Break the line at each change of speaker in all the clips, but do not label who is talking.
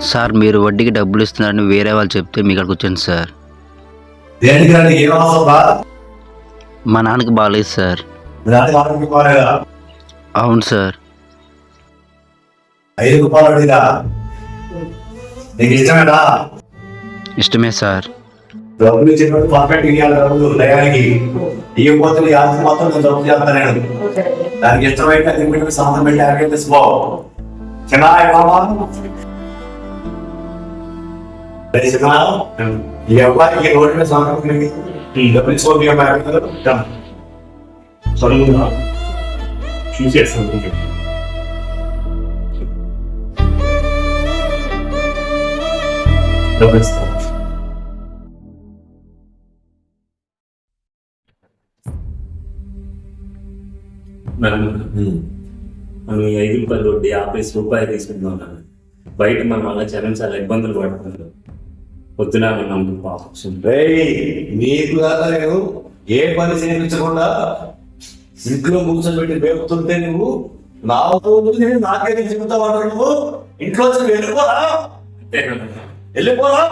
Sir మీరు వడ్డీకి డబ్బులు ఇస్తున్నారని వేరే వాళ్ళు చెప్తే మీ ఇక్కడికి వచ్చాను సార్.
దేనికి రండి? ఏం అవసరం బా?
మా నాన్నకి బాగాలేదు సార్.
దానికి ఆరోగ్యం బాగాలేదా?
అవును సార్.
5 రూపాయలు అడిగా నీకు ఇష్టమేనా?
ఇష్టమే సార్.
డబ్బులు ఇచ్చినప్పుడు పర్ఫెక్ట్ ఇవ్వాలి. డబ్బులు దయానికి ఇవ్వకపోతే నీ ఆస్తి మొత్తం నేను డబ్బు చేస్తాను. నేను దానికి ఇష్టమైతే లిమిట్ సంబంధం పెట్టి అరగే తీసుకో. చిన్న ఈ అబ్బాయికి రోడ్డు మీద సంబంధం డబ్బులు తీసుకోండి.
చూసేస్తాను. డబ్బులు ఇస్తాను. మనం 5 రూపాయలు వడ్డీ 50 రూపాయలు తీసుకుంటున్నాం. బయట మనం అలా జనం చాలా ఇబ్బందులు పడుతున్నారు. పొద్దున నమ్ము పాపం
నీకు దాకా నేను ఏ పని చేయించకుండా ఇంట్లో కూర్చోబెట్టి పేపుతుంటే నువ్వు నాకే చెబుతావు. నువ్వు ఇంట్లో వెళ్ళిపోరా వెళ్ళిపోరా.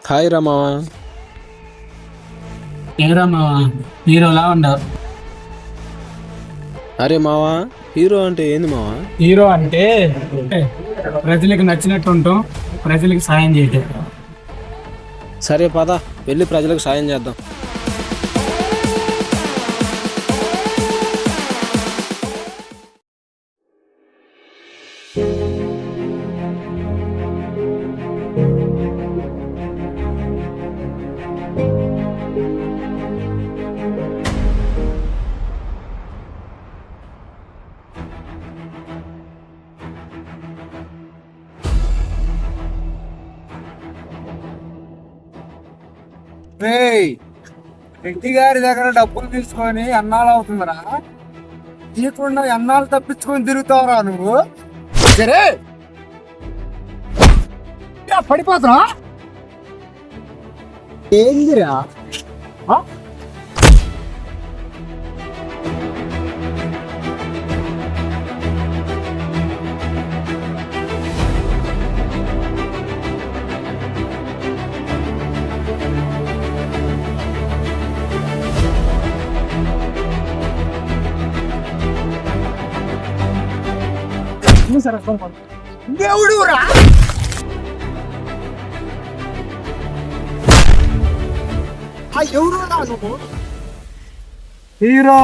హాయ్ రామావా.
ఏరా మావా హీరోలా ఉండవు.
అరే మావా, హీరో అంటే ఏంది మావా?
హీరో అంటే ప్రజలకు నచ్చినట్టు ఉంటాం, ప్రజలకు సాయం చేయటం.
సరే పద వెళ్ళి ప్రజలకు సాయం చేద్దాం.
రెడ్డి గారి దగ్గర డబ్బులు తీసుకొని అన్నాలు అవుతుందిరా. తీయకుండా అన్నాలు తప్పించుకొని తిరుగుతావురా నువ్వు. సరే పడిపోతున్నా ఏందిరా? దేవుడు రా. ఎవరు రా నువ్వు? హీరో.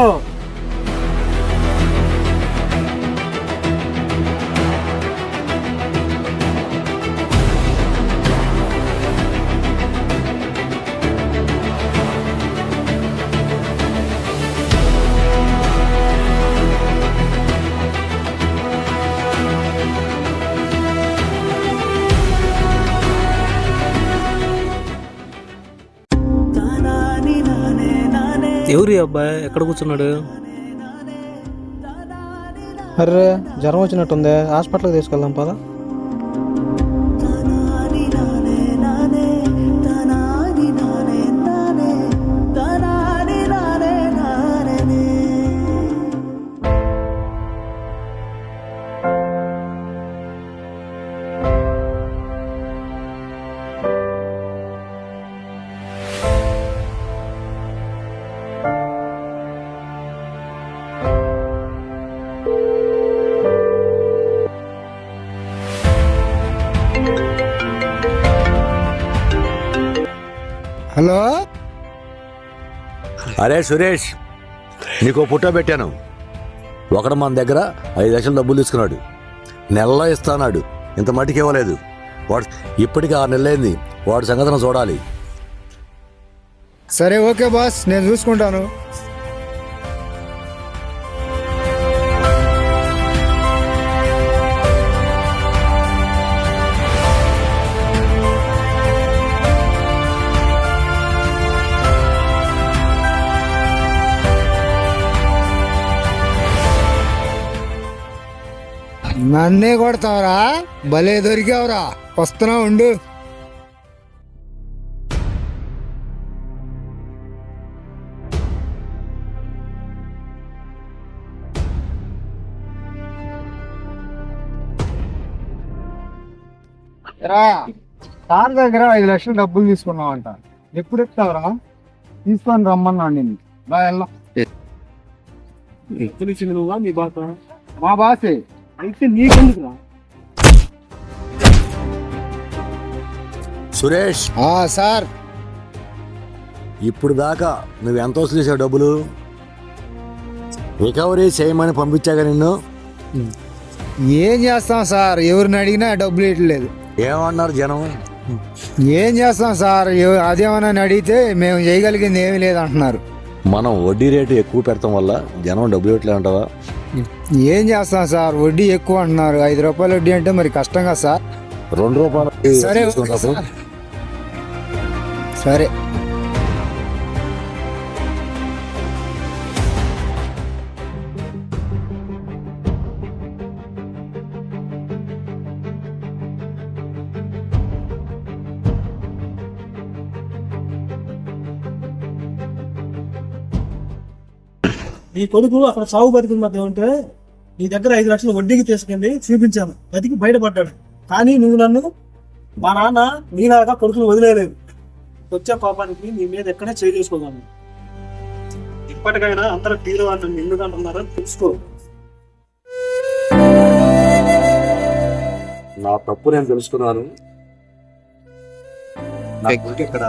ఎవరు ఈ అబ్బాయి ఎక్కడ కూర్చున్నాడు?
అర్రే జ్వరం వచ్చినట్టుంది, హాస్పిటల్కి తీసుకెళ్దాం పద. హలో.
అరే సురేష్, నీకు ఫోటో పెట్టాను. ఒకడు మన దగ్గర 5 లక్షలు డబ్బులు తీసుకున్నాడు. నెలలో ఇస్తాన్నాడు, ఇంత మట్టికి ఇవ్వలేదు. వాడు ఇప్పటికీ 6 నెలలైంది. వాడి సంగతిని చూడాలి.
సరే ఓకే బాస్, నేను చూసుకుంటాను. నన్నే కొడతావరా? భలే దొరికావురా, వస్తున్నా ఉండు. సార్ దగ్గర 5 లక్షలు డబ్బులు తీసుకున్నావంట. ఎప్పుడు ఎత్తావురా? తీసుకొని రమ్మన్నాను నేను.
ఎత్తులు ఇచ్చింది నువ్వా మీ బాత?
మా బాసే.
అయితే నీకెందుకురా?
సురేష్,
సార్,
ఇప్పుడు దాకా నువ్వు ఎంత వసూలు చేసావు డబ్బులు? రికవరీ చేయమని పంపించాగా నిన్ను.
ఏం చేస్తాం సార్, ఎవరిని అడిగినా డబ్బులు ఇవ్వట్లేదు.
ఏమన్నారు జనం?
ఏం చేస్తాం సార్, అదేమన్నా అడిగితే మేము చేయగలిగింది ఏమీ లేదంటున్నారు.
మనం వడ్డీ రేటు ఎక్కువ పెడతాం వల్ల జనం డబ్బులు ఇవ్వట్లే అంటావా?
ఏం చేస్తాం సార్, వడ్డీ ఎక్కువ అంటున్నారు. 5 రూపాయలు వడ్డీ అంటే మరి కష్టం కదా సార్.
2 రూపాయలు
సరే,
తీసుకుంటావు.
సరే.
నీ కొడుకు అక్కడ సాగు బతికిన మధ్య ఉంటే నీ దగ్గర 5 లక్షలు వడ్డీకి తీసుకెళ్ళి చూపించాను, బతికి బయటపడ్డాడు. కానీ నువ్వు నన్ను, మా నాన్న నీలాగా కొడుకును వదిలేలేదు. వచ్చే కోపానికి నీ మీద ఎక్కడే చేయి చేసుకోగలను. ఇప్పటికైనా అందరూ తీరు వాళ్ళు ఎందుకు అంటున్నారో తెలుసుకో.
నా తప్పు నేను తెలుసుకున్నాను. నా కొడుకు ఇక్కడ